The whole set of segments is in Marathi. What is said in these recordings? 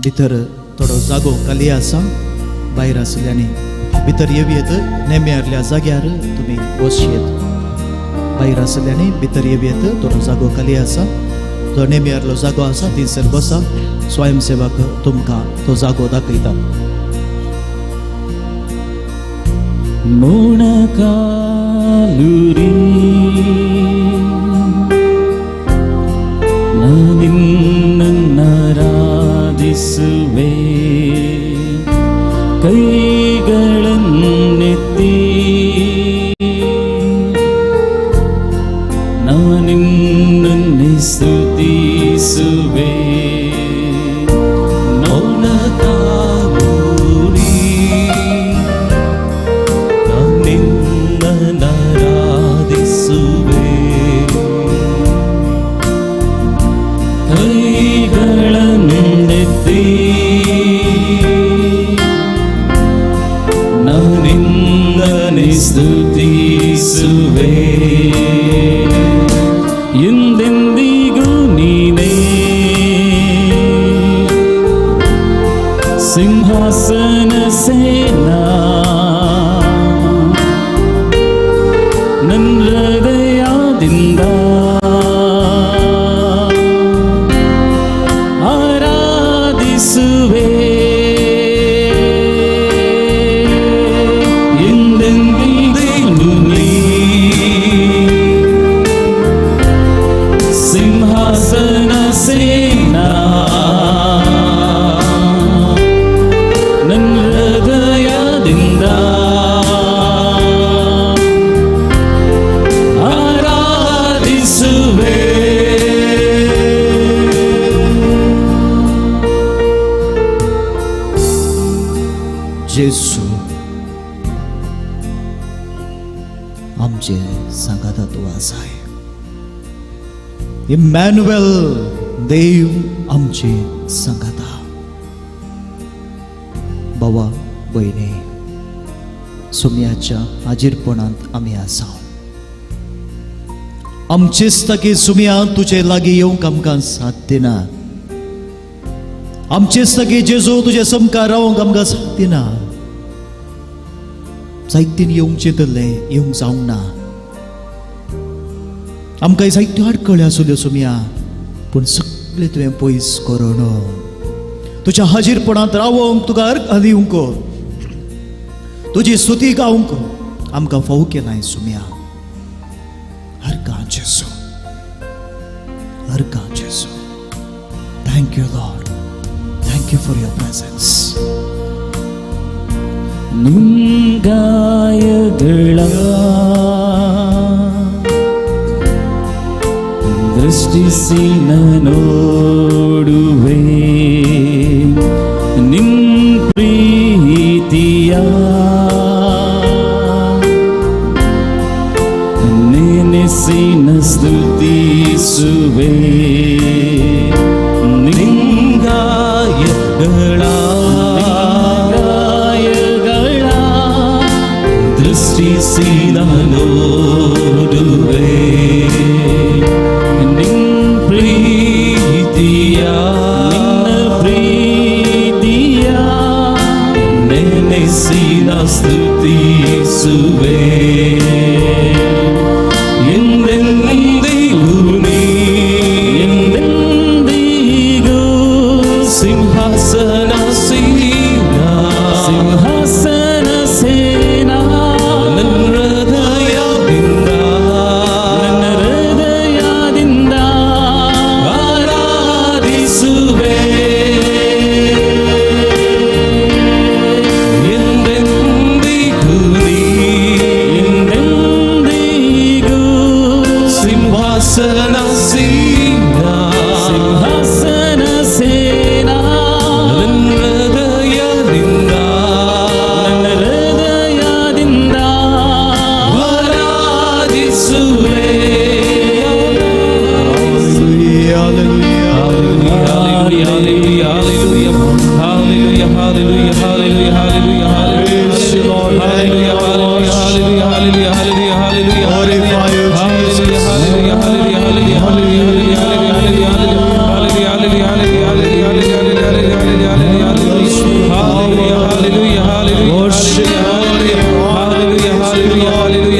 भितर थोडो जागो खाली आसा, भायर आसल्यानी भितर येवयेत नेम्यारल्या जाग्यार तुमी बसयेत. भायर आसल्यानी भितर येवयेत थोडो जागो खाली आसा, जो नेम्यारलो जागो आसा थंयसर बसा. स्वयंसेवक तुमकां तो जागो दाखयता. मोणकालुरी ನಾರಾಧಿಸುವೆ ಕೈಗಳನ್ನೆತ್ತಿ ನಾನಿನ್ನನ್ನೇ ಸ್ತುತಿಸುವೆ. ಮೌನಕಾಲುರಿ ನಾರಾಧಿಸುವೆ ಕೈಗಳನ್ನೆತ್ತಿ ನಾನಿನ್ನನ್ನೇ ಸ್ತುತಿಸುವೆ. ಎಂದೆಂದಿಗೂ ನೀನೇ ಸಿಂಹಾಸನ ಸೇನಾ ನನ್ನ ಹೃದಯದಿಂದ ಆರಾಧಿಸುವೆ. ಎಂದೆಂದಿಗೂ ನೀ ಸಿಂಹಾಸನ ಸೇನಾ ನನ್ನ ಹೃದಯದಿಂದ ಆರಾಧಿಸುವೆ. जेसू आमचे सांगाता तूं आसाय. इमॅन्युएल देव आमचे सांगाता. भावा भयणी, सुमयाच्या हाजीरपणांत आमी आसा. आमचेच ताकी सुमया तुजे लागीं येवंक आमकां साथ दिना. आमचेच ताकी जेजू तुजे समकार रावंक आमकां साथ दिना. जायतीन येवंक चिंतलें, येवंक जावंक ना. आमकां जायत्यो आडखळ्यो आसल्यो सुमया, पूण सगळें तुवें पयस करून तुज्या हाजीरपणांत रावंक, तुका अर्घ दिवंक, तुजी स्तुती गावंक आमकां फावो केलाय सुमया. अर्घा जेजू, अर्घा जेजू. Thank you Lord. Thank you for your presence. ನಿಂಗಾಯಗಳ ದೃಷ್ಟಿಸಿ ನೋಡುವೆ ನಿನ್ ಪ್ರೀತಿಯ ನೆನೆಸಿ ಸ್ತುತಿಸುವೆ. ಗಾಯಗಳ ದೃಷ್ಟಿಸಿ ನೋಡುವೆ ನಿನ್ನ ಪ್ರೀತಿಯ ನೆನೆಸಿ ಸ್ತುತಿಸುವೆ. ಎಂದೆಂದಿಗೂ ನೀ ಎಂದೆಂದಿಗೂ ಸಿಂಹಾಸನ ಸೇನಾ ಸಿಂಹಾಸನ ಸೇನಾ ನನ್ನ ಹೃದಯದಿಂದ ಆರಾಧಿಸುವೆ. ಎಂದೆಂದಿಗೂ ನೀ ಎಂದೆಂದಿಗೂ ಸಿಂಹಾಸನ ಸೇನಾ ಸಿಂಹಾಸನ ಸೇನಾ ನನ್ನ ಹೃದಯದಿಂದ ಆರಾಧಿಸುವೆ.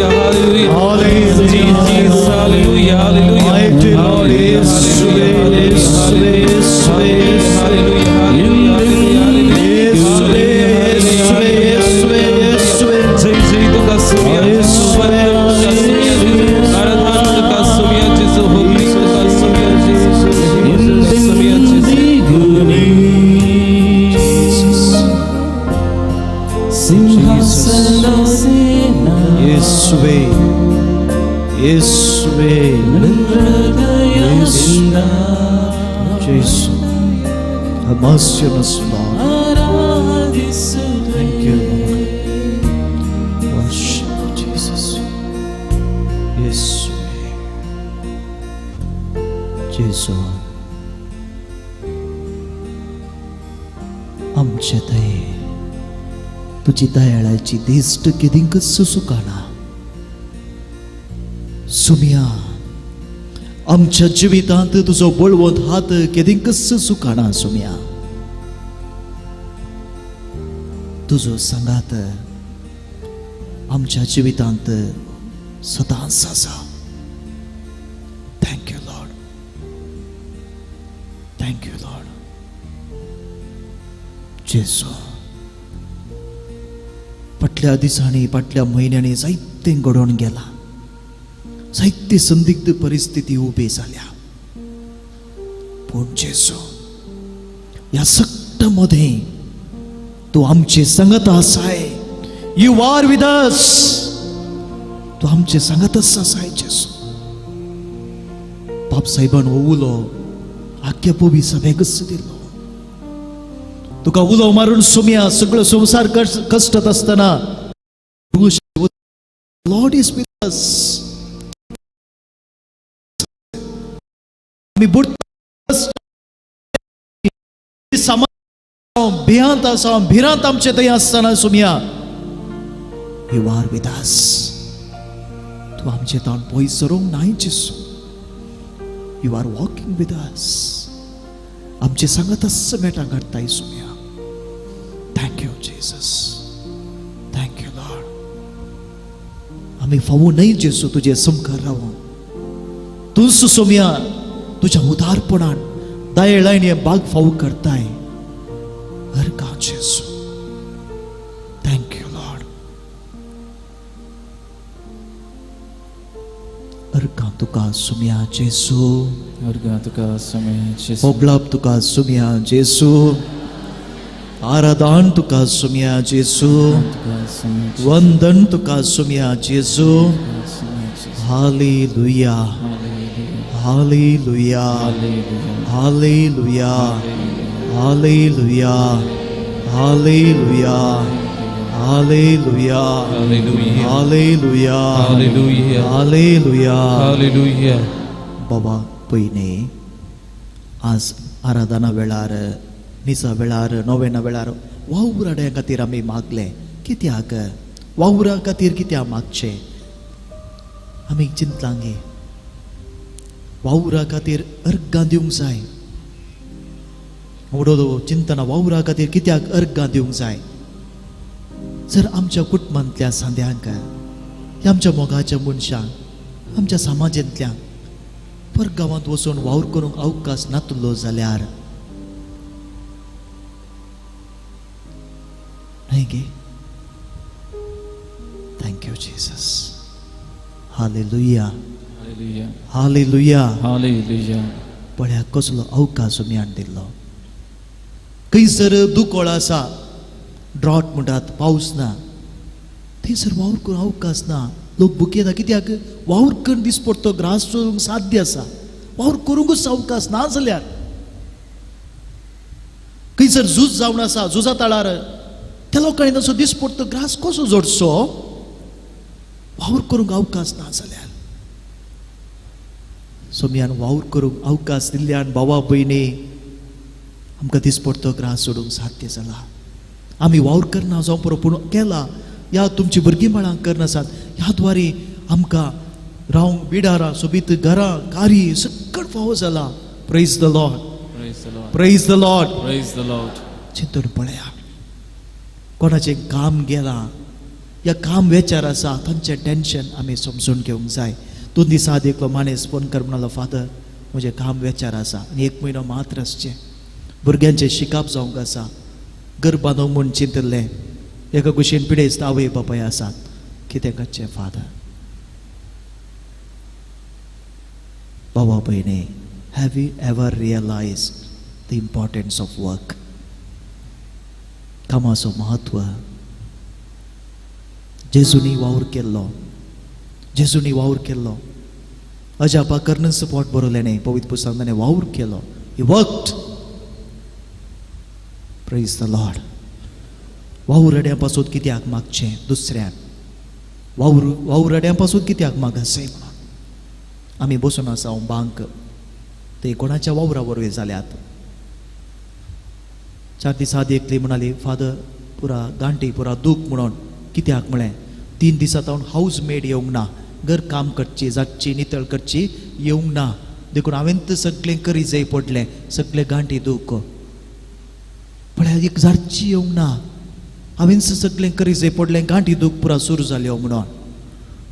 hallelujah, hallelujah. Hallelujah. Jesus, hallelujah, hallelujah. Mighty Lord, യേശുവേ, യേശുവേ, യേശുവേ, Hallelujah, hallelujah, യേശുവേ, യേശുവേ, യേശുവേ, യേശുവേ. जय जय तुका सुमिया जिसु वंदन तुका सुमिया जिसु आराधना तुका सुमिया जिसु होली तुका सुमिया जिसु सुमिया सिंहासनासीन യേശുവേ, യേശുവേ, ഹൃദയസിന്ദ യേശു. Have mercy on us, Lord. ആരാധിസുവേ. Thank you, Lord. Worship you, Jesus. യേശുവേ, യേശു. आमचे दये, तुझी दयाळाची दिष्ट केदिंक सुसुकाना सुमिया. आमच्या जिवितांत तुझो बळवंत हात केदिंक सुसुकाना सुमिया. तुझो संगात आमच्या जिवितांत सदांच आसा. Thank you Lord, thank you Lord. Jesu, फाटल्या दिसांनी फाटल्या म्हयन्यांनी जायतें घडोवन गेला. जायते संदिग्ध परिस्थिती उबे जाल्या. पूण जेसू, या सगळ्या मध्ये तू आमचे संगत आसाय. You are with us. तू आमचे संगतच आसाय जेसू. बाप साहेबान हो उलो आख्या पोवी सभेक दिलो. तुका उलो मारून सुमिया सगळं संसार कष्टात असताना लॉर्ड इज विथ अस. आम्ही भियांत आसा, भिरांत आमचे थंय आसतना सुमिया यू आर विथ अस. तू आमचे तोंड पयस सरोंक नाय Jesu. You are walking with us. आमचे सांगत असं मेटा घडताय सुमिया. Thank you Jesus, thank you Lord. आम्ही फावू नाही जेसू तुझे समकार रावून. तूच सुमिया तुझ्या उदारपणान दयेळायने बाग फावू करताय. हर का जेसू. Thank you Lord. हर का तुका सुमिया जेसू. अर्घा तुका सुमिया जिसु होगलाप तुका सुमिया जेसू. आराधन तुका सुमिया जेसू. तुका सुमिया जिसु वंदन तुका सुमिया जेसू. सुमिया जिसु hallelujah, hallelujah hallelujah, hallelujah, hallelujah, hallelujah, hallelujah, hallelujah hallelujah, hallelujah. Hallelujah. बाबा पयने आज आराधना वेळार, निसा वेळार, नोवेना वेळार वावराड्या खातीर आमी मागले. कित्याक वावरा खातीर कित्याक मागचे? आमी चिंतलांगे वावरा खातीर अर्गां दिवंक जाय. वडलो चिंतना वावरा खातीर कित्याक अर्गां दिवंक जाय? जर आमच्या कुटुंबांतल्या सांद्यांक, आमच्या मोगाच्या मनशांक, आमच्या समाजांतल्या परगांवांत वचून वावर करूंक अवकाश नातलो जाल्यार न्हय गे. Thank you Jesus. Hallelujah, hallelujah hallelujah. Hallelujah. पळया कसलो अवकाश तुमी हाडून दिल्लो. खंयसर दुकोळ आसा, ड्रॉट म्हणटात, पावस ना, थंयसर वावर करूंक अवकाश ना. लोक बुकी येता. कित्याक वावर करून दीस पडतो, ग्रास चोरूंक साध्य आसा. वावर करूंकच अवकाश ना जाल्यार खंयसर झूज जावन आसा, झुजा ताळार त्या लोकांनी तसो दीस पडतो, ग्रास कसो जोडचो? वावर करूंक अवकाश ना जाल्यार. सोमयान वावर करूंक अवकाश दिल्ल्यान भावा भयणी आमकां दीस पडतो ग्रास सोडूंक साध्य जाला. आमी वावर करना जावं पुरो, पूण केला. ह्या तुमची भुरगीं बाळां करनासात. ह्या द्वारे आमकां रावंक बिडारां, सोबीत घरां, कारी सगळं फावो जाला. Praise the Lord, Praise the Lord. Praise the Lord. Praise the Lord. चिंतून पळया, कोणाचें काम गेलां, या काम वेचार आसा तांचें टेन्शन आमी समजून घेवंक जाय. 2 दिसां आदी एकलो माणूस फोन कर म्हणलो, फादर म्हजें काम वेचार आसा आनी 1 म्हयनो मात्र आसचें, भुरग्यांचें शिकाप जावंक आसा, घर बांदूंक म्हूण चिंतलें, एका कुशीन पिडेस्त आवय बापाय आसात, कितें करचें फादर. भावा भयणी, have you ever realise the importance of work? कामाचो महत्व. जेजूनी वावर केल्लो, जेजूनी वावर केल्लो. अजापा कर्न सपोर्ट बरोवलें न्ही, पवित्र पुस्तकांत ताणें वावर केलो. He worked. Praise the Lord. वावरड्यां पासून कित्याक मागचें दुसऱ्याक? वावरड्यां पासून कित्याक मागचें म्हणून आमी बसून आसा बांक, ते कोणाच्या वावरा वरवीं जाल्यात. 4 दिसां आदी एकली म्हणाली, फादर पुरा गांठी पुरा दूख म्हणून. कित्याक म्हळें, 3 दिसां जावन हाऊस मेड येवंक ना, घर काम करची, जागची, नितळ करची येवंक ना. देखून हांवें तर सगळें करी जाय पडलें, सगळें गांठी दूख. म्हळ्यार एक जारची येवंक ना, हांवें सगळें करी जाय पडलें, गांठी दूख पुरा सुरू जाल्यो म्हणून.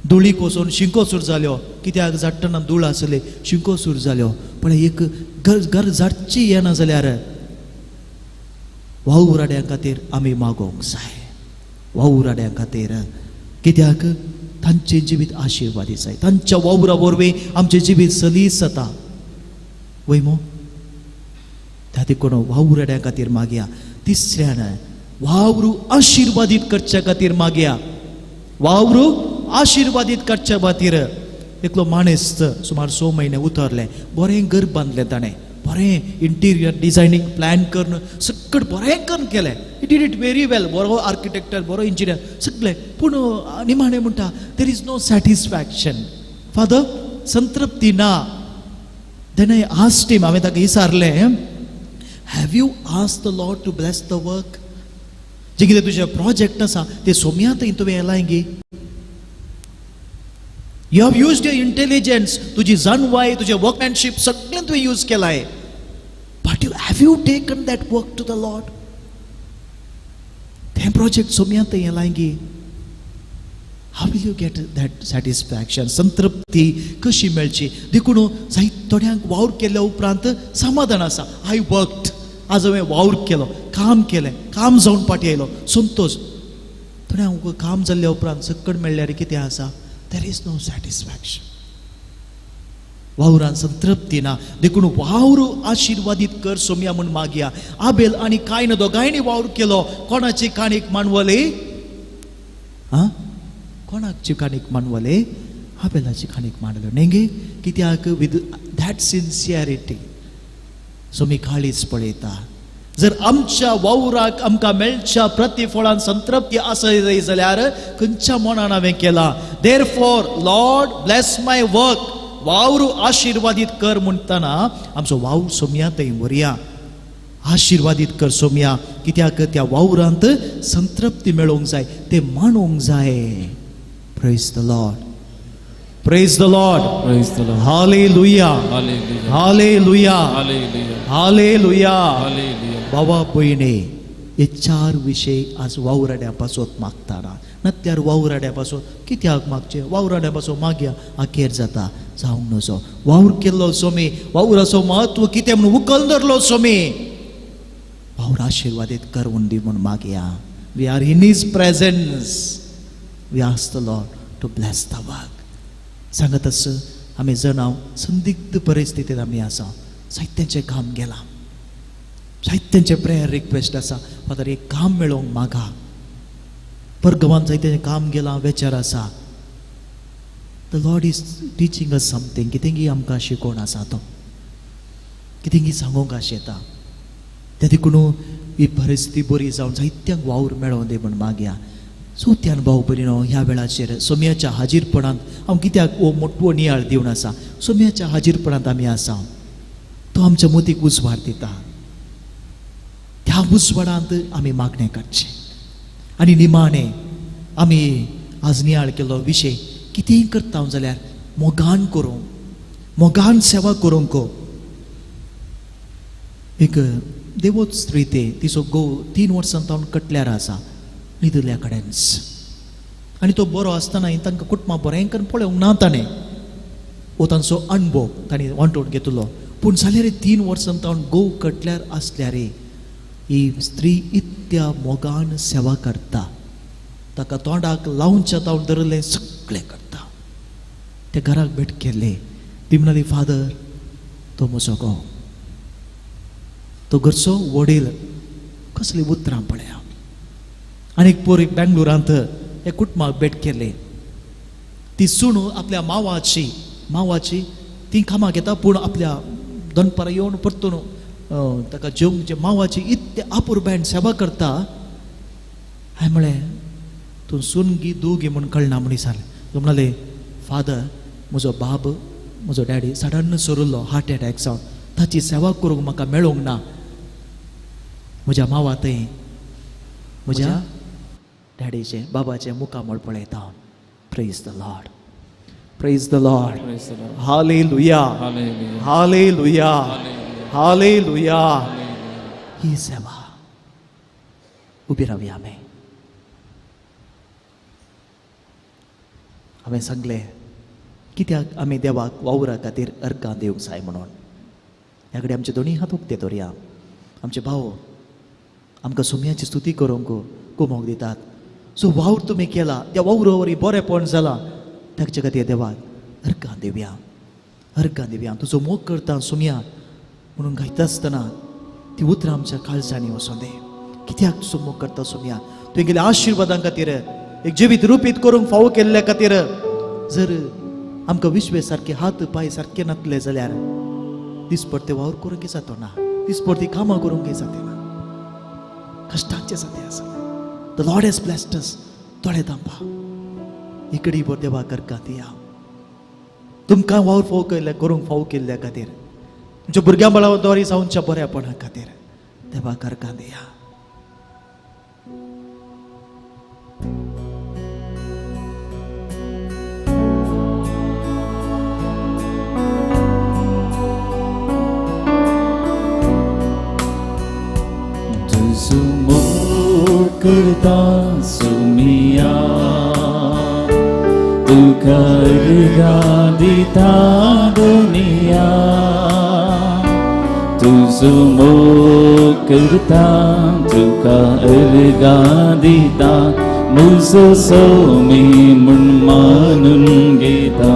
धुळीक वचून शिंको सुरू जाल्यो, कित्याक जाट्टना धूळ आसली, शिंको सुरू जाल्यो. पण एक घर जारची येना जाल्यार वावराड्यां खातीर आमी मागोवंक जाय. वावराड्यां खातीर. कित्याक तांचें जिवीत आशिर्वादीत जाय. तांच्या वावरा वरवीं आमचें जिवीत सलीस जाता. वय मो त्या देखून वावराड्यां खातीर मागया. तिसऱ्यान वावरू आशिर्वादीत करच्या खातीर मागया. वावरू आशिर्वादीत करच्या खातीर. एकलो माणूस सुमार 6 म्हयने उतरले, बरें घर बांदलें ताणें, बरें इंटिरियर डिजायनींग प्लॅन करून सगळें बरें करून केलें. It did it very well. बरो आर्किटेक्टर, बरो इंजिनियर सगळें. पूण निमाणें म्हणटा, there is no satisfaction. Father संतृप्ती ना. देन आय आस्क्ड हिम, हांवें ताका विचारलें, have you asked the Lord to bless the work? जे कितें तुजें प्रोजेक्ट आसा ते सोम्यांत तुवें येलाय गे. You have used your intelligence, तुजी जाणवाय, तुजें वर्कमॅनशीप सगळें तुवें यूज केलाय. But have you taken that work to the Lord? तें प्रोजेक्ट सोम्यांत येलाय गे. How will you get that satisfaction? संतृप्ती कशी मेळची? देखून जाय थोड्यांक वावर केल्या उपरांत समाधान आसा. आय वर्कड, आज हांवें वावर केलो, काम केलें, काम जावन फाटीं आयलो, संतोश. थोड्यांक काम जाल्ल्या उपरांत सकड मेळ्ळ्यार कितें आसा? There is no satisfaction. वावरान संतृप्ती ना. देखून वावर आशिर्वादीत कर सोम्या म्हूण मागया. आबेल आनी कायन दोगांयनी वावर केलो. कोणाची काणीक मांडवले? कोणाची काणीक मांडवले? आबेलाची काणीक मांडलो न्ही गे. कित्याक विथ दॅट सिन्सियरिटी सोमी काळीच पळयता. जर आमच्या वावराक आमकां मेळच्या प्रतिफळान संतृप्ती आसय जाल्यार खंयच्या मनान हांवें केला. देरफॉर लॉर्ड ब्लेस माय वर्क. वावर आशिर्वादीत कर म्हणटना आमचो वावर सोम्या थंय व्हरया. आशिर्वादीत कर सोम्या. कित्याक त्या वावरांत संतृप्ती मेळोवंक जाय, ते मानूंक जाय. Praise the Lord. Praise the Lord. Praise the Lord. Hallelujah. Hallelujah. Hallelujah. Hallelujah. Hallelujah. Hallelujah. बाबा भयणे, हे 4 विशय आज वावराड्या पासून मागताना. नातल्यार वावराड्या पासून कित्याक मागचे? वावराड्या पासून मागया, आखेर जाता जावंक नजो. वावर केल्लो सोमी, वावराचो महत्व कितें म्हणून उखल धरलो सोमी. वावर आशिर्वादीत कर दी म्हूण मागया. We are in his presence. We ask the Lord to bless the work. सांगत आस आमी जण संदिग्ध परिस्थितीत आमी आसा. जायत्यांचें काम गेलां, जायत्यांचे प्रेयर रिक्वेस्ट आसा. फादर एक काम मेळोवंक मागा. परगवान जायत्यांचें काम गेलां, वेचार आसा. The Lord is teaching us something. कितेंगी आमकां शिकोवन आसा तो, कितेंगी सांगूंक आशेता. त्या देखून ही परिस्थिती बरी जावन जायत्यांक वावर मेळोवन दी म्हूण मागया. सोत्यान भाव भयणीनो, ह्या वेळाचेर सोम्याच्या हाजीरपणांत हांव कित्याक मोठवो नियाळ दिवन आसा. सोम्याच्या हाजीरपणांत आमी आसा. तो आमच्या मतीक उजवाड दिता. त्या उजवाडांत आमी मागणें करचें. आनी निमाणें आमी आज नियाळ केलो विशय कितेंय करता जाल्यार मोगान करूं, मोगान सेवा करूंक. एक देवोच स्त्री ते तिचो घोव 3 वर्सां जावन कटल्यार आसा. निदुल्या कडेन्स आनी तो बरो आसतना तांकां कुटुंबां बरें पळोवंक ना ताणें हो तांचो अणभव ताणें वांटून घेतलो. पूण जाल्यार 3 वर्सां तावन गोव कटल्यार आसल्यार ही स्त्री इतल्या मोगान सेवा करता. ताका तोंडाक लावच्या तावन धरलें सगळें करता. त्या घराक भेट केल्ले ती म्हणली, फादर तो म्हजो घोव, तो घरचो वडील कसली उतरां पळया. आनीक पोरी बेंगलोरांत हे कुटुंबाक भेट केले. ती सूण आपल्या मावाची ती कामां घेता, पूण आपल्या दनपारां येवन परतून ताका जेवंक मावाची इतले आपुरबायन सेवा करता. हांवें म्हळें तूं सून गी दूं गी म्हूण कळना म्हूण सांगलें. तो म्हणले, फादर म्हजो बाब म्हजो डॅडी सडन सरुल्लो हार्ट एटॅक जावन, ताची सेवा करूंक म्हाका मेळूंक ना. म्हज्या मावा थंय म्हज्या डॅडीचे बाबाचे मुखामळ पळयता. Praise the Lord, praise the Lord, hallelujah, hallelujah, hallelujah. ही सेवा उबी रावया आमी. हांवें सांगलें कित्याक आमी देवाक वावरा खातीर अर्गां दिवंक जाय म्हणून. ह्या कडेन आमचे दोनी हात उक्ते दवरया. आमचे भाव आमकां सुमयाची स्तुती करूंक कुमोग दितात. सो वावर तुमी केला, त्या वावरावरी बरेंपण जालां, ताचे खातीर देवाक अर्गां दिवया, अर्गां दिवया. तुजो मोग करता सुमया म्हणून गायता आसतना ती उतरां आमच्या काळजांनी वचूं दे. कित्याक तुजो मोग करता सुमया? तुवें आशिर्वादां खातीर एक जिवीत रुपीत करूंक फावो केल्ल्या खातीर. जर आमकां विश्वे सारके हात पांय सारके नासले जाल्यार दिसपडते वावर करूंक जातो ना, दिसपडती कामां करूंक जाते ना, कश्टांचे जाते आसा. द लॉर्ड हॅज ब्लेस्ड अस. थोडे थांबा, इकडी बर देवा करका दिया. तुमकां वावर फावो केल्ले करूंक फावो केल्ल्या खातीर, तुमच्या भुरग्यां बळावरी जावच्या बऱ्यापणा खातीर देवा करका दिया. करता सुमिया तू करगा दिता दुनिया. तुझो मोग करता तुका अर्गा दिता. मुझो सोमी म्हूण मानून घेता.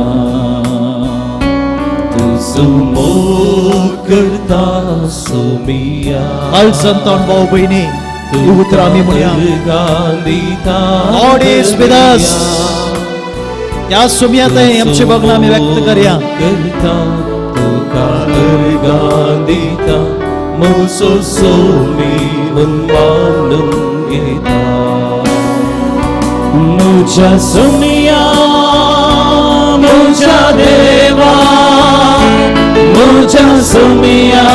तुझो मोग करता सुमिया. काल संतान भाऊ बहिणी उतरा आम्ही म्हणूया, Lord is with us. त्या सुमयात आमची बगला आम्ही व्यक्त करूया. करता तुका अर्गा दिता. म्हजो सोमी म्हूण मानून घेता. म्हज्या सुमया म्हज्या देवा, म्हज्या सुमया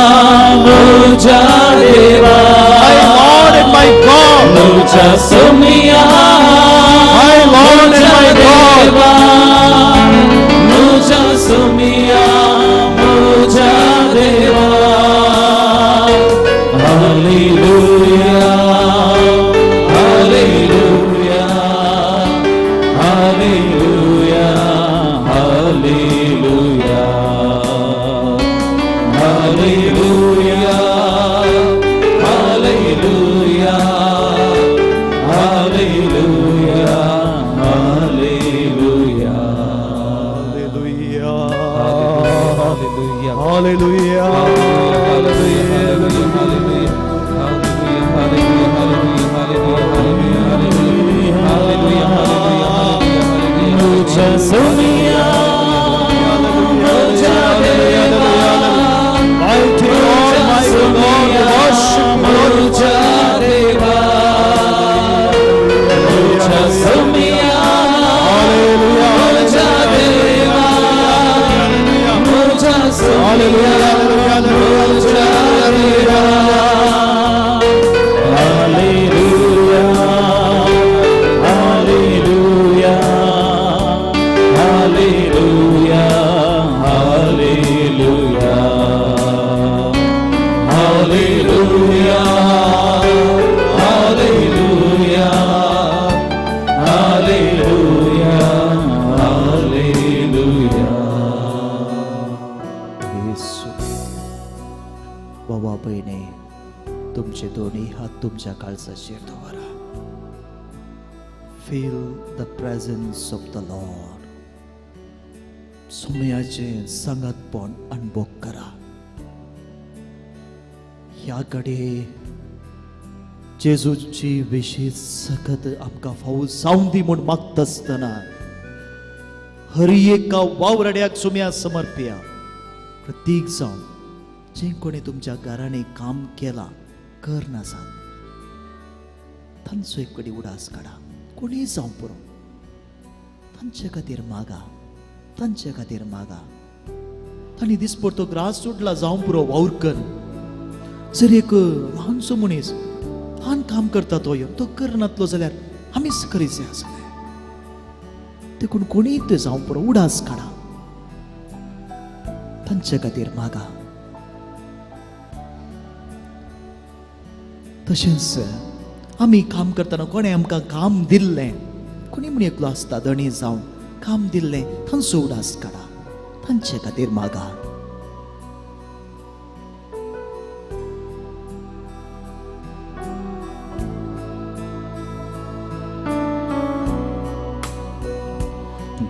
म्हज्या देवा. My God, म्हज्या Somaiya my Lord and my God. म्हज्या सुमया म्हज्या देवा. Hallelujah, hallelujah, hallelujah, hallelujah, hallelujah, hallelujah, hallelujah, hallelujah, Hallelujah, hallelujah, Hallelujah. तुमचे दोन्ही हात तुमच्या काळजाचेर दवरा. Feel the presence of the Lord. सुमयाचे संगतपण अनुभव करा. ह्याकडे जेजूची विशेष सखत आमकां फावो जावन दी म्हूण मागता आसतना हर एका वावरड्याक सुम्या समर्पया. प्रत्येक जावन जे कोणी तुमच्या घरांनी काम केला कर नासात तांचो एक कडी उडास काडा. कोणी जावं पुरो तांचे खातीर मागा. तांचे खातीर मागा. तांणी दिसपरतो ग्रास सुटला जावं पुरो वावर कर. जर एक ल्हानसो मनीस ल्हान काम करता तो करनातलो जाल्यार आमीच करीचे आसले. देखून कोणी ते जावं पुरो उडास काडा. तांचे खातीर मागा. तशेंच आमी काम करतना कोणें आमकां काम दिल्लें कोणी म्हण एकलो आसता धणी जावन काम दिल्लें तांचो उडास काडा. तांचे खातीर मागा.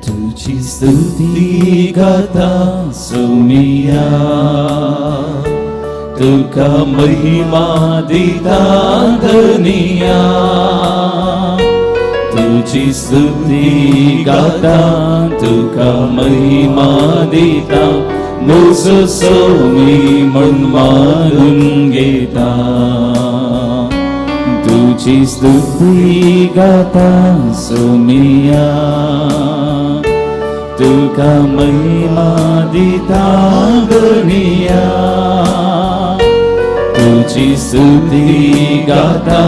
तुझी स्तुती गाता सुमिया. तुका महिमा दिता धनिया. तुझी स्तुती गाता तुका महिमा दिता. म्हजो सोमी म्हण मारून घेता. तुझी स्तुती गाता सुमिया. तुका महिमा दिता धनिया. तुझी स्तुती गाता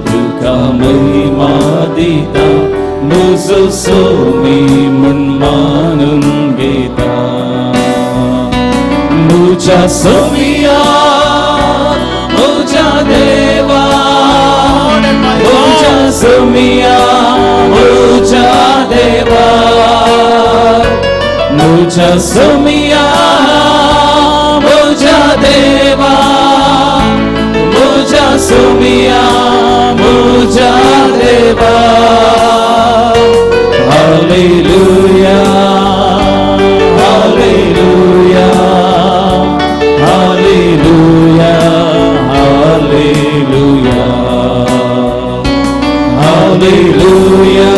तुका महिमा दिता. म्हजो सोमी म्हण मानून घेता. म्हज्या सोमिया म्हज्या देवा. म्हज्या सोमिया म्हज्या देवा. म्हज्या सोमिया म्हज्या देवा. म्हज्या सोमिया म्हज्या देवा. Hallelujah hallelujah hallelujah hallelujah hallelujah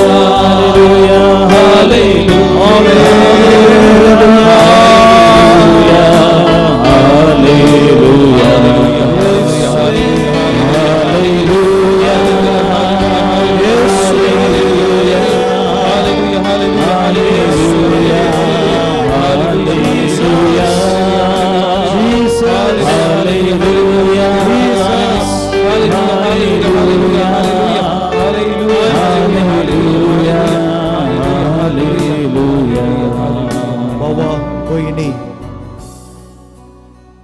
hallelujah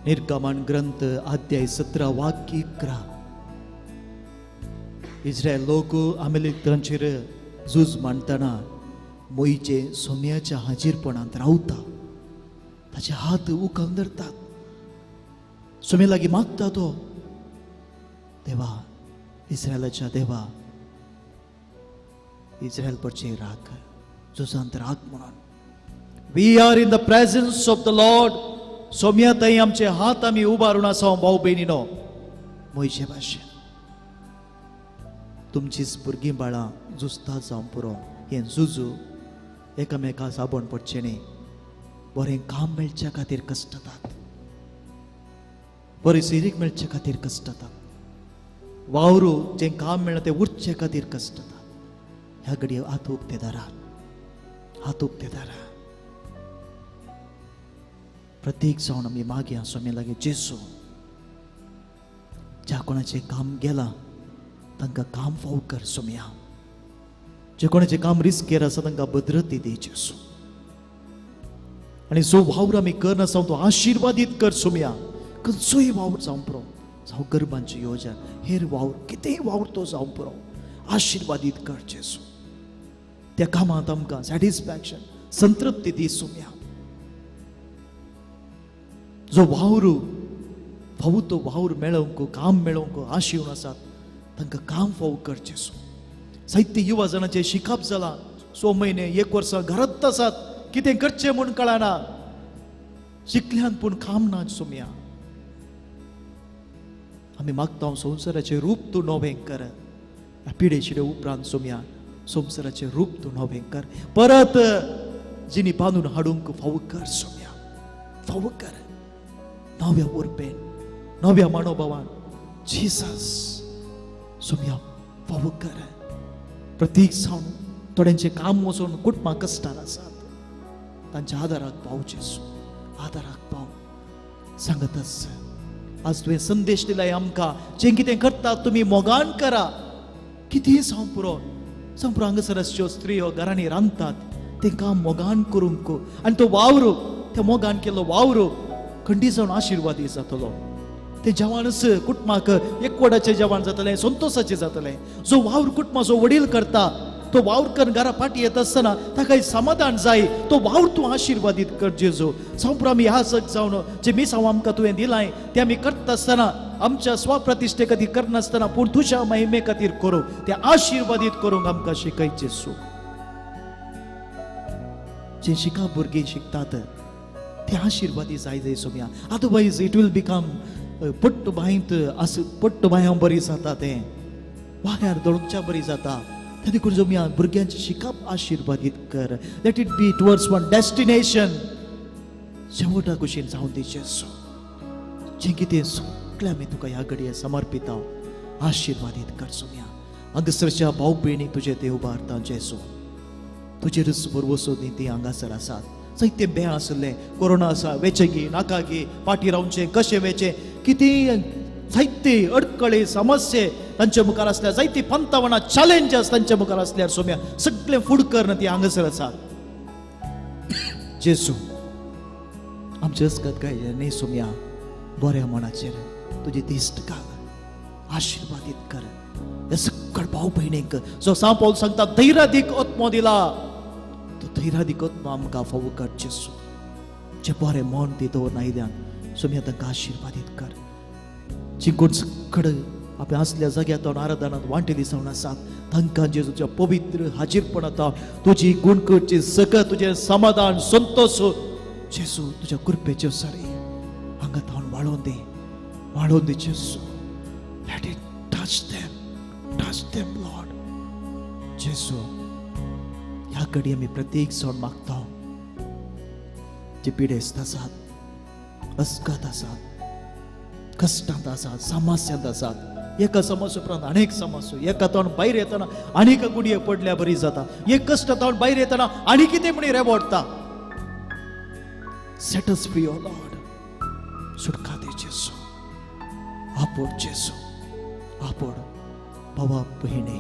निर्गमन ग्रंथ अध्याय 17 वाक्य 11. इस्रायल लोक अमेरिकांचेर झूज मांडतना मोईचे सोम्याच्या हाजीरपणांत रावता. ताचे हात उखल धरतात. सोम्या लागीं मागता तो देवा इस्रायलाच्या देवा इस्रायल परचे राख झुजांत राख म्हणून. We are in the presence of the lord. Soumya ताई आमचे हात आमी उबारून आसा भाऊ बहिणीनो. मोईचे भाशेन तुमचीच भुरगीं बाळां झुजता जावं पुरो. हें झुजू एकामेका साबण पडचें न्ही. बरें काम मेळच्या खातीर कश्टतात. बरी सिरीक मेळचे खातीर कश्टतात. वावरू जें काम मेळना तें उरचे खातीर कश्टतात. ह्या घडये हात उक्ते दारात. हात उक्ते दारा. प्रत्येक जावन आमी मागया सोम्या लागीं जेसू ज्या कोणाचें काम गेलां तांकां काम फावो कर सोम्या. जे कोणाचें काम रिस्केर आसा तांकां भद्रती दी जेसू. आनी जो वावर आमी करना जावं तो आशिर्वादीत कर सोम्या. खंयचोय वावर जावं पुरो जावं गर्भांची योजना हेर वावर कितेंय वावर तो जावं पुरो आशिर्वादीत कर जेसू. त्या कामांत आमकां सॅटिस्फॅक्शन संतृप्ती दी सोम्या. जो वावरू फावू तो वावर मेळोवंक काम मेळोवंक आशिवून आसात तांकां काम फावू कर जेसू. साहित्य युवा जणांचे शिकप जाला 6 म्हयने 1 वर्स घरांत आसात कितें करचें म्हूण कळना शिकल्यान पूण काम ना सोम्या. आमी मागता संवसाराचें रूप तूं नवें कर ह्या पिढे शिडे उपरांत सोम्या संवसाराचें रूप तूं नवें कर परत जिनी बांदून हाडूंक फावू कर सोम्या फावू कर नव्या उर्बेन नव्या मनोभावान जिसस सोम्या फावू कर. प्रतीक सावन थोड्यांचे काम वचून कुटुंबां कश्टार आसात तांच्या आदाराक पाव जेसू आदाराक पाव सांगत आस. आज तुवें संदेश दिलाय आमकां जें कितें करतात तुमी मोगान करा कितेंय सांग पुरो हांगासर अस्यो स्त्रियो घरांनी रांदतात तें काम मोगान करूंक आनी तो वावर त्या मोगान केल्लो वावर खंडी जावन आशिर्वादी जातलो. ते जेवणच कुटुंबाक एकवटाचें जेवण जातलें संतोशाचें जातलें. जो वावर कुटुंबाचो वडील करता तो वावर करून घरा फाटी येत आसतना ताका समाधान जाय तो वावर तूं आशिर्वादीत कर जेजू. सांगू आमी ह्या सग जावन जे मिसांव आमकां तुवें दिलाय ते आमी करता आसतना आमच्या स्वप्रतिश्ठे खातीर करनासतना पूण तुज्या महिमे खातीर करूं ते आशिर्वादीत करूंक आमकां शिकय जेजू. जे शिका भुरगीं शिकतात ते आशिर्वादी जाय जाय Soumya. Otherwise it will become पट्ट बांयत पट्ट बांयां बरी जाता तें वाऱ्यार दळूंच्या बरी जाता. त्या देखून सोम्या भुरग्यांचे शिकप आशिर्वादीत कर. Let it be towards one destination शेवटा कुशीन जावन दी जेजू. जें कितें सगळें आमी तुका ह्या घडये समर्पिता आशिर्वादीत कर सोम्या. हांगासरच्या भाव भयणीक तुजें देव उबारता जेजू. तुजेरच भरवसो दी ती हांगासर आसात. साहित्य बेळ आसले कोरोना आसा वेचगी नाकागी पाटी रावचे कशें वेचे कितें साहित्य अडकळे समस्ये तांच्या मुखार असल्या जायती पंतावना चॅलेंजेस तांच्या मुखार असल्यार सोम्या सगळें फूड कर ती हांगासर आसात. जेजू आमचे अस्कत काय न्ही सोम्या बऱ्या मनाचेर तुजी दिश्ट घाल आशिर्वादीत कर. हे सगळे भाव भयणीक जो सांग पौल सांगता धैर्यादीक आत्मो दिला तो धैर्यादीक आत्मो आमकां फावो कर जेजू. जे बरें मन ती दवर आयल्यान सोम्या तांकां आशिर्वादीत कर. जी कोण सगळे आपल्या असल्या जाग्यार आराधनात वांटेली जावन आसात तांकां जेजूच्या पवित्र हाजीरपणांत तुजी गुणकची सकत तुजें समाधान संतोष जेजू तुज्या कृपेच्यो सरी हांगा थावन वाडोवन दी जेजू. Let it touch them Lord जेजू. ह्या घडी आमी प्रत्येक सण मागता जे पिडेस्त आसात अस्कत आसात कष्टांत आसात समस्यांत आसात एका समस्ये उपरांत अनेक समस्या एका तोंड भायर येतना आनीक गुडये पडल्या बरी जाता एक कष्ट तोंड भायर येतना आनी कितें म्हणी रेबोडटा. सेट अस फ्री ओ लॉर्ड सुटका दे जेजू. आपोड जेजू आपोड भावा भयणे.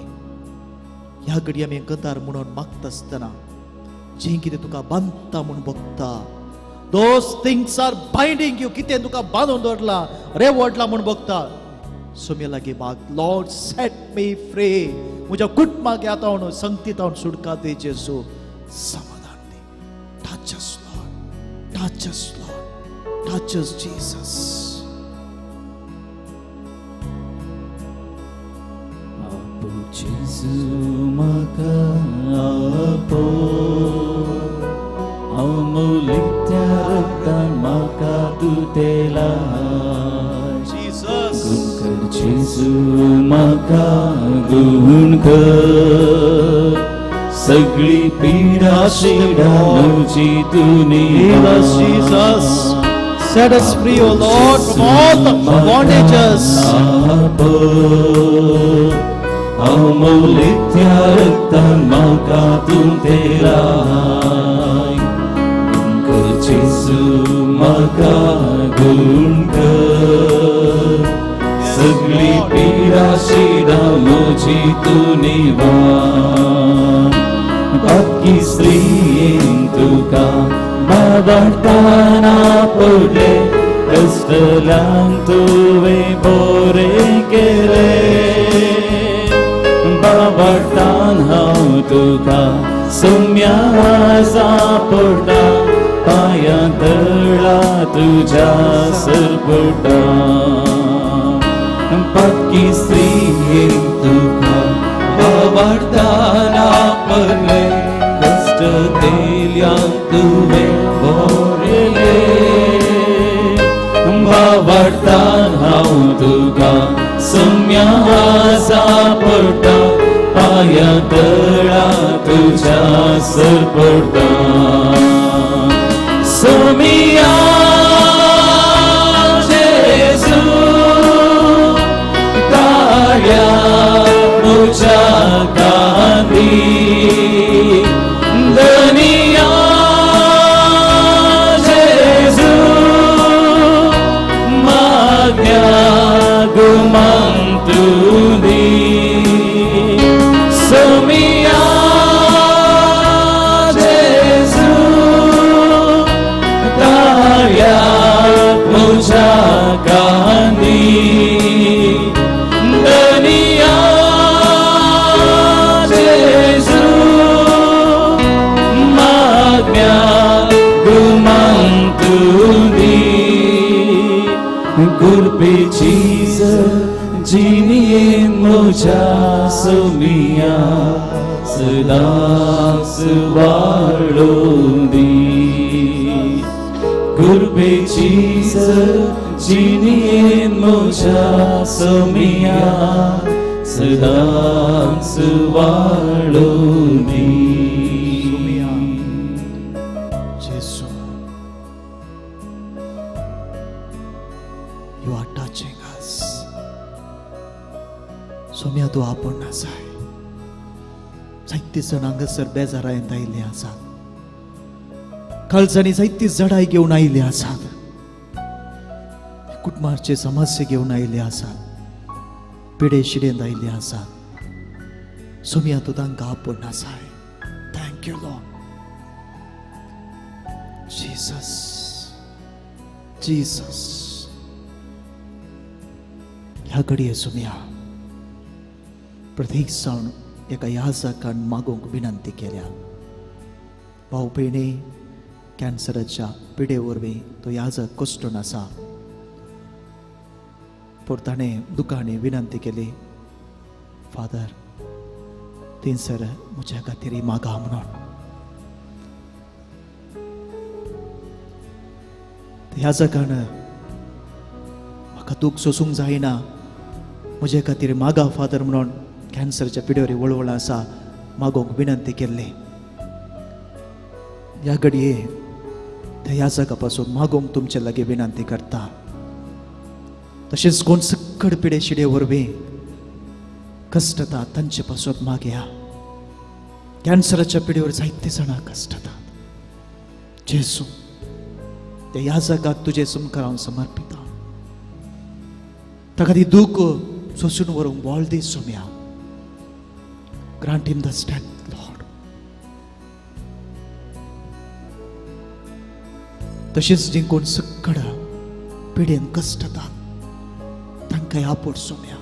ह्या घडी आमी गदार म्हणून मागता आसतना जें कितें तुका बांदता म्हूण बगता those things are binding you कितें तुका बांदून दवरला रेवडला म्हूण बगता सोम्या लागी माग लॉर्ड सेट मी फ्री. म्हज्या कुटुंबाक येता म्हणून संगतीत हांव सुटका दे जेजू. समाधान दे. टच अस लॉर्ड टच अस लॉर्ड टच अस जीसस. जेजू म्हाका अमूल्य रक्तान म्हाका तूं तेला जीसस कर जेजू म्हाका गुण कर सगळी पीडा शिडा म्हजी तूं Jesus set us free O Lord from all the bondages. अमूल्य रक्तान म्हाका तूं तेला जेजू म्हाका गुण कर सगळी पीडा शिडा म्हजी तूं निवार. बाकी स्त्रीयेन तुका बाबाटाना पडले कश्टलांक तुवें बरें केलें. बाबाटान हांव तुका सोम्या सांपडटा पांयां तळा तुझ्या सरपटा पक्की स्त्री तुका वावरताना पडले कष्ट तेल्यान तुवें भोरले वावरताना हांव तुका सम्या सापडटा पाया तळा तुझ्या सरपटा सोमिया जेजू ताळ्या तुझ्या गांधी दनिया जेजू मागण्या गुमांतुनी सोमिया जेजू ताळ्या तुझ्या गांधी दनिया जेजू मागण्या गुमांतुनी कुर्पेची जिनीन म्हज्या सोमिया सदांच वाडोवन दी कुर्पेची जिनीन म्हज्या सोमिया सदांच वाडोवन दी जेसू, you are touching us. Saumya तू आपण आसाय. जायती जण हांगासर बेजारायेंत आयिल्ले आसात. काळजांनी जायती जडाय घेवन आयिल्ले आसात. कुटुंबाचे समस्या घेवन आयिल्ले आसात. पिडे शिडेंत आयिल्ले आसात. सोम्या तू तांकां आपण आसाय. Thank you Lord Jesus. Jesus ह्या घडये सोम्या प्रत्येक जाण एका याजकान मागोवंक विनंती केल्या. भाऊ भयणी, कॅन्सराच्या पिडे वरवीं तो याजक कश्टून आसा. पूण ताणें दुकाने विनंती केली, फादर थंयसर म्हज्या खातीर मागा म्हणून. याजकान म्हाका दूख सोसूंक जायना, म्हजे खातीर मागा फादर म्हणून कॅन्सरच्या पिडेवर वळवळ आसा मागोवंक विनंती केल्ली. ह्या घडये त्या याजका पासून मागोवंक तुमचे लागी विनंती करता. तशेंच कोण सक्कड पिडे शिडे वरवीं कश्टता तांचे पासून मागया. कॅन्सराच्या पिडेवर जायते जाणां कश्टतात. जेसू त्या याजकाक तुजे सुमकार हांव समर्पिता. ताका ती दूख सोसून व्हरूंक बोल दी सोम्या. Grant him the strength Lord. तशेंच जी कोण सक्कड पिडेन कश्टतात तांकांय आपोट सोम्या.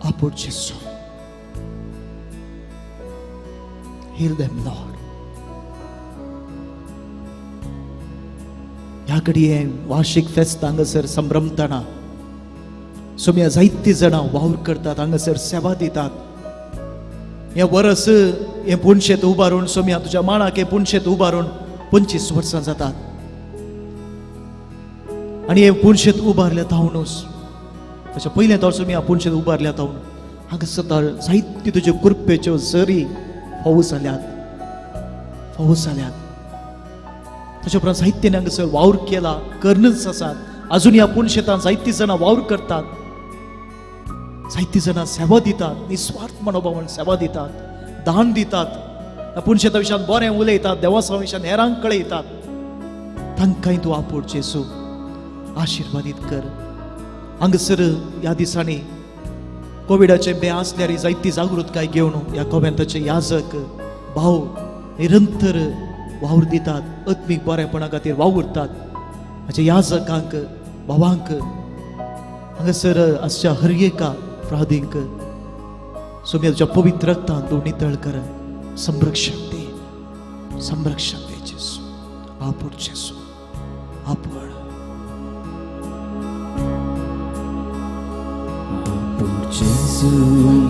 आपोट जेसू. Heal them Lord. ह्या घडये वार्षिक फेस्त हांगासर संभ्रमतना सोम्या जायती जाणां वावर करतात, हांगासर सेवा दितात. हे वर्स हे पुणशेत उबारून सोम्या तुज्या मांडाक हे पुणशेत उबारून 25 वर्सां जातात. आनी हे पुणशेत उबारल्या तावनूच ताच्या पयलें तर सोम्या पुणशेत उबारल्या तावन हांगासर जायती तुज्यो कृपेच्यो झरी फावूस जाल्यात. ताच्या उपरांत साहित्यान हांगासर वावर केला. कर्नल्स आसात अजून ह्या पुणशेतान जायती जाणां वावर करतात. जायती जाणां सेवा दितात. निस्वार्थ मनोभावान सेवा दितात, दान दितात. ह्या पुणशेता विशयान बरें उलयतात, देवासा विशयान हेरांक कळयतात. तांकांय तूं आपोट जेसू आशिर्वादीत कर. हांगासर ह्या दिसांनी कोविडाचे बे आसल्यार जायती जागृतकाय घेवन ह्या कोव्हेंताचे याजक भाव निरंतर वावर दितात. आत्मीक बरेपणा खातीर वावुरतात. म्हज्या याजकांक भावांक हांगासर आसच्या हर एका प्रादींक सोम्या तुज्या पवित्र रक्तान तूं नितळ कर. संरक्षण दे जेसू. आपोट जेसू. upward. Jesu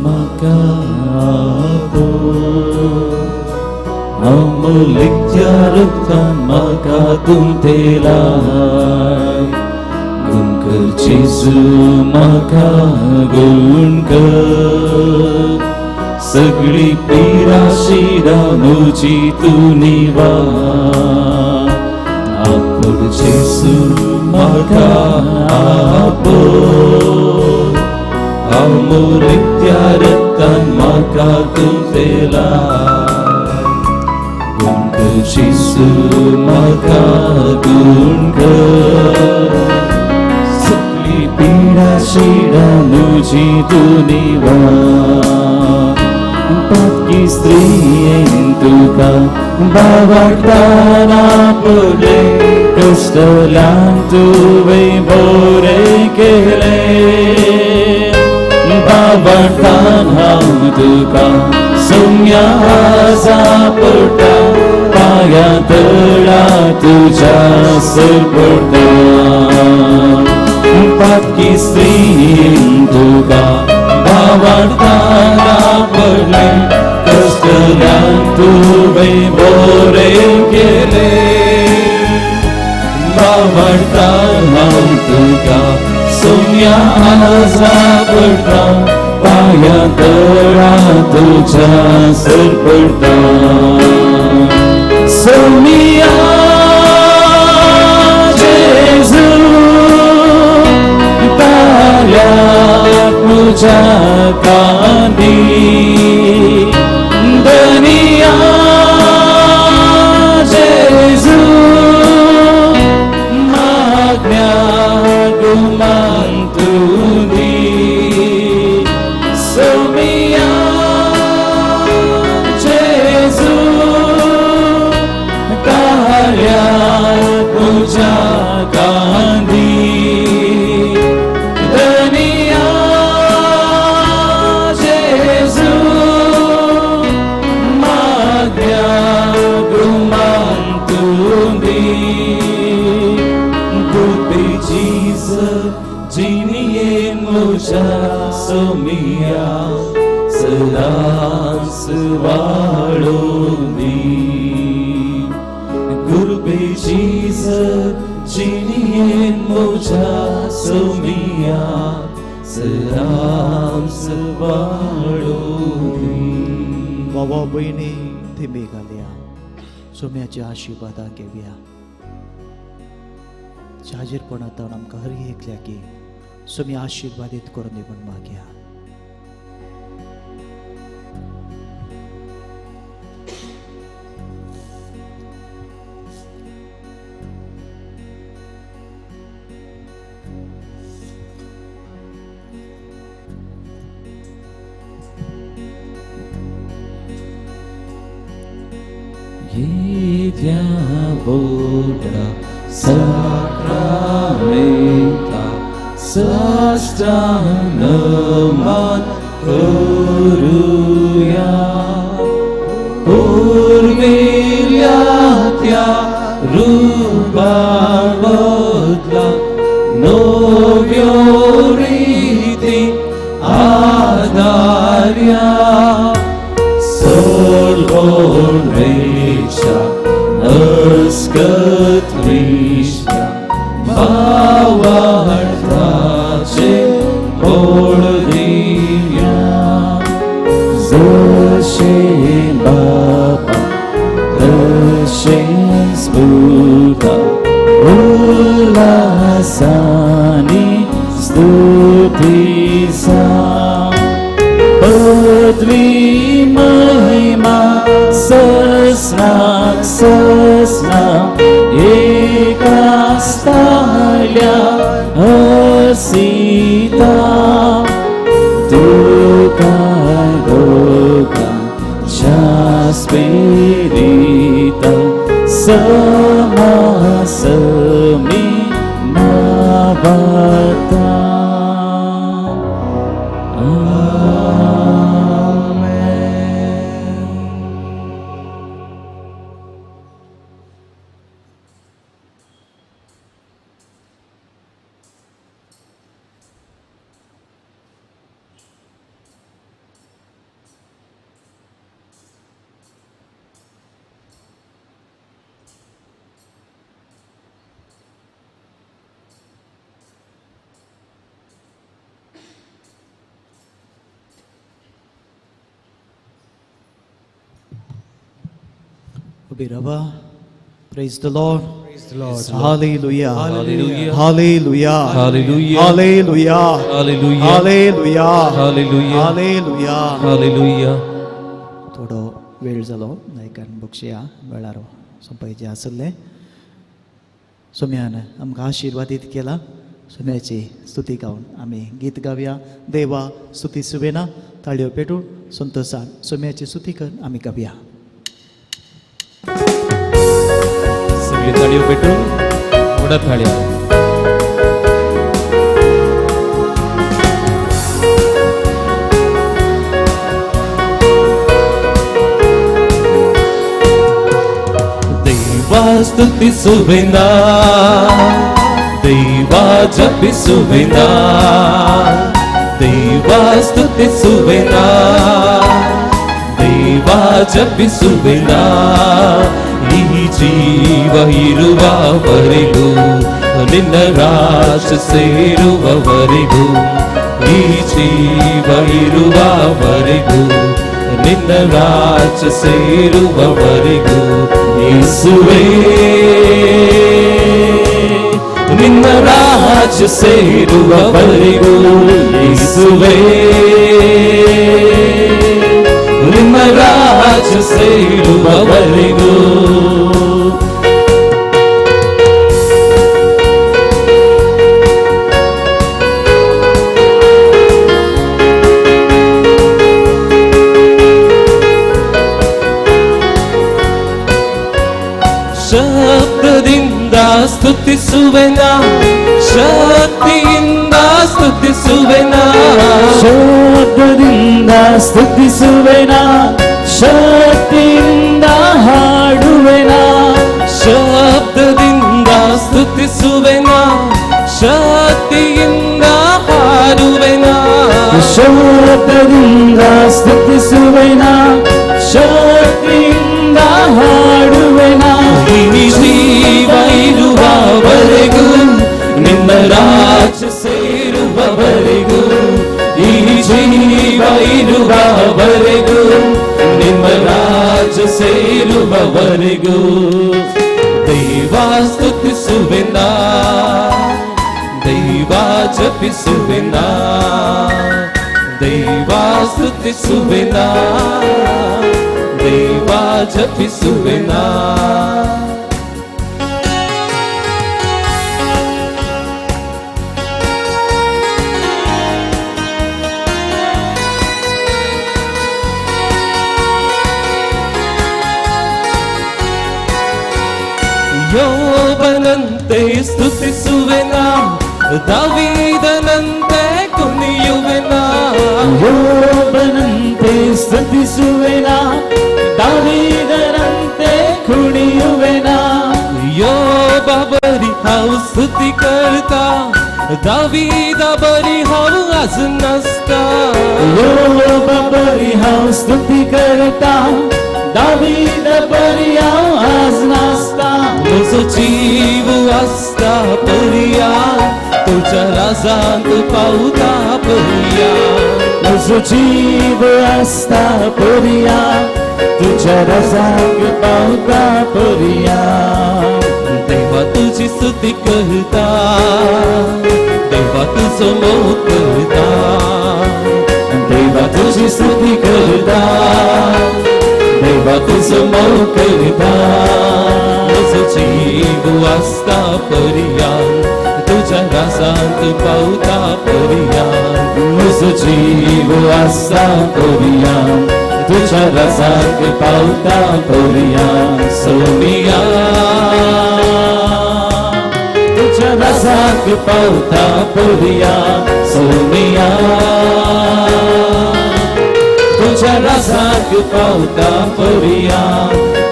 makapo amulik tiaratan makagung telai gunker Jesu makagun ke सगळी पीरा शिरा मुझी तू निवा आपण जेसू मका आपो अमूल्य त्यारतन मका तू तेला गुणक जेसू मका गुणक सगळी पीरा शिरा मुझी तू निवा Pagi istri entuka bawatana pule Kustalan tuwe bore kele Bawatan hamtuka Sumya zapurta Paya tela tuja serpurta Pagi istri entuka Bawatana pule Kustalan tuwe bore kele Bawatana hamtuka Sumya zapurta Paya tela tuja serpurta Sumya Jesu Paya Puja Kandi Dunia Jesu Magna Gumantuni Sumia Jesu Kaya Puja Kandi Sumia Sedang sewalundi Guru pe Jesus Jinien moja Sumia Sedang sewalundi भावा बहिणी थेंबे घालया सोम्याच्या आशीर्वादां घेवया जाहीरपणांतल्यान आमकां हर एकल्याकी सोमी आशीर्वादीत करून दी म्हूण मागया Idea Buddha Sakramenta Sastanaman Kuruya Purvilyatya Rubavadla Novyoriti Adarya Sarvorvecha Askatlishya Bavartache Bordivya Zashe Baba Dashe Sputa Ulasani Stutisa Padvi Mahima Sasnak Sasnak Ekastalya Asita Duka Duka Chaspirita Sama Sami Navata उबे रावा. Praise the Lord. Praise the Lord. Hallelujah. Hallelujah. Hallelujah. Hallelujah. Hallelujah. Hallelujah. Hallelujah. Hallelujah. Hallelujah. Hallelujah. थोडो वेळ जालो नायकान बक्षया वेळार संपायचे आसले. सोम्यान आमकां आशिर्वादीत केला. सोम्याची स्तुती गावन आमी गीत गावया. देवा स्तुती सुवेना ताळयो पेटून संतोषान सोम्याची स्तुती कर आमी गावया. सगळी ताळयो पेटून मोठ्या थाळ्या. ದೇವಾ ಸ್ತುತಿಸುವೆನ ದೇವಾ ಜಪಿಸುವೆನ ದೇವಾ ಸ್ತುತಿಸುವೆನ ದೇವಾ ಜಪಿಸುವೆನ ಈ ಜೀವ ಇರುವವರೆಗೂ ನಿನ್ನ ರಾಜ ಸೇರುವವರೆಗೂ ಈ ಜೀವ ಇರುವವರೆಗೂ ನಿನ್ನ ರಾಜ ಸೇರುವವರೆಗೂ ಯೇಸುವೇ ನಿನ್ನ ರಾಜ ಸೇರುವವರೆಗೂ ಯೇಸುವೇ ನಿನ್ನ ರಾಜ ಸೇರುವವರೆಗೂ ಶಬ್ದದಿಂದ ಸ್ತುತಿಸುವೆನ ಶಕ್ತಿಯಿಂದ ಸ್ತುತಿಸುವೆನ ಶಬ್ದದಿಂದ ಸ್ತುತಿಸುವೆನ ಶಕ್ತಿಯಿಂದ ಹಾಡುವೆನ ಶಬ್ದದಿಂದ ಸ್ತುತಿಸುವೆನ ಶಕ್ತಿಯಿಂದ ಹಾಡುವೆನ ಶಬ್ದದಿಂದ ಸ್ತುತಿಸುವೆನ ಶಕ್ತಿಯಿಂದ ಹಾಡುವೆನ ಈ ಜೀವ ಇರುವವರೆಗೂ ನಿನ್ನ ರಾಜ ಸೇರುವವರೆಗೂ ಈ ಜೀವ ಇರುವವರೆಗೂ ನಿಮ್ಮ ರಾಜ ಸೇರುವವರೆಗೂ ದೇವಾ ಸ್ತುತಿಸುವೆನ ದೇವಾ ಜಪಿಸುವೆನ ದೇವಾ ಸ್ತುತಿಸುವೆನ ದೇವಾ ಜಪಿಸುವೆನ ಯೋಬನಂತೆ ಸ್ತುತಿಸುವೆನ ದಾವೀದನಂತೆ ಕುಣಿಯುವೆನ ಯೋಬನಂತೆ ಸ್ತುತಿಸುವೆನ ದಾವೀದನಂತೆ ಕುಣಿಯುವೆನ ಯೋಬ ಬರಿ हाव स्तुती करता दावीद बरी हाव आज नसता योब बरी हाव स्तुती करता दावीद बरी हाव आज नासता तुझो जीव असता पर्या तुझ्या राजांत पावता पर्या तुझो जीव असता पर्या तुझ्या रसांग पावता पर्या देवा तुझी स्तुती करता देवा तुझो मोह करता देवा तुझी स्तुती करता देवा तुझो मोह करता तुझो जीव असता पर्या तुझ्या राजांत पावता पर्या तुझो जीव असता पर्या तुझ्या रसांग पावता पर्या सोनिया तुझ्या रसांग पावता पर्या सोनिया तुझ्या रसांग पावता पर्या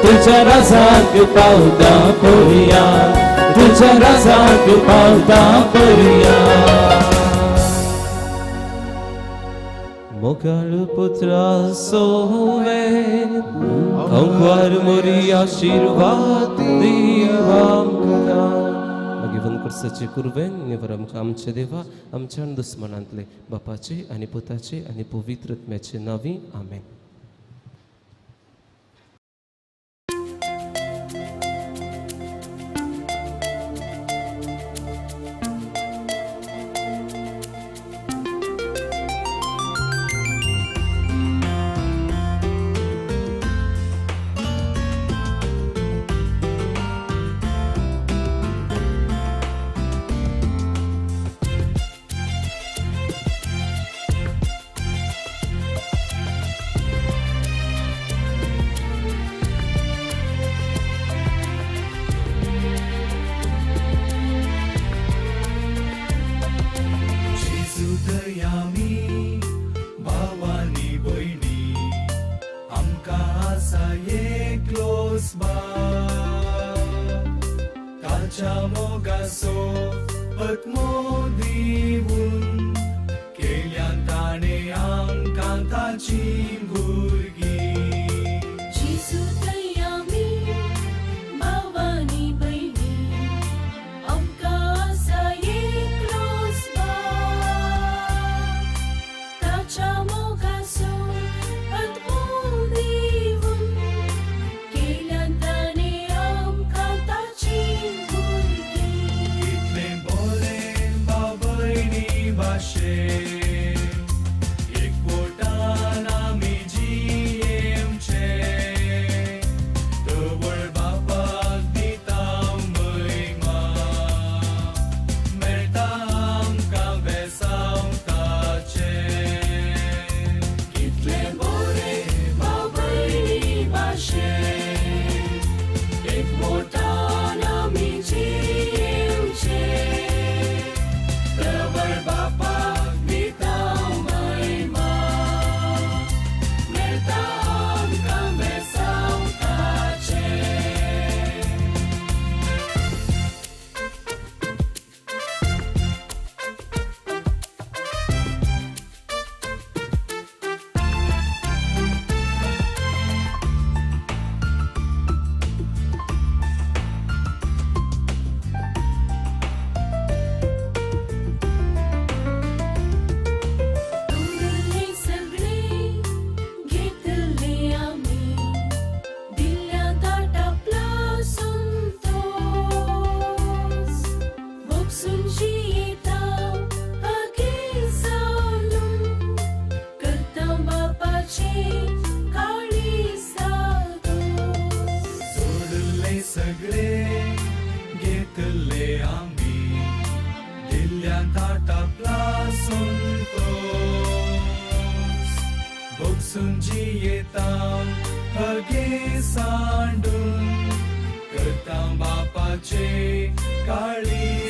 तुझ्या रसांग पावता पर्या तुझ्या रसांग पावता पर्या मोगाळ पुत्रा सोवे अंकार मोरी आशीर्वाद दिवांका आगीवन करसाचे कुरवेन निवर आमकां आमचे देवा आमच्या दुस्मनांतले बापाचे आनी पुताचे आनी पवित्र आत्म्याचे नांवी आमेन. ताच्या मोगासो दिवून केल्यान ताणे आमकां ताची भुरगीं. जेजू तयामी भावानी बहिणी आमकां आसा एकलोच बाप. ताच्या मोगाचो आत्मो दिवून केल्यान ताणे आमकां ताची भुरगीं. कितले बरे भाव भयणी भाशेन एकवटान आमी जियेवचे. धवळ बापाक दिता महिमा मेळटा आमकां बेसावताचे. कितले बरे भाव भयणी भाशेन एकवटान आमी जियेवचे. प्रबळ बापाक दिता महिमा मेळटा आमकां बेसावताचे. उरले सगळे घेतले आमी दिल्या ताटापला संतोष. भोगसून जियेता आगे जालून करता बापाचे काळीज दोस. सोडले सगळे घेतले आमी दिल्या ताटापला संतोष. भोगसून जियेता हगे सांडून करता बापाचे काळी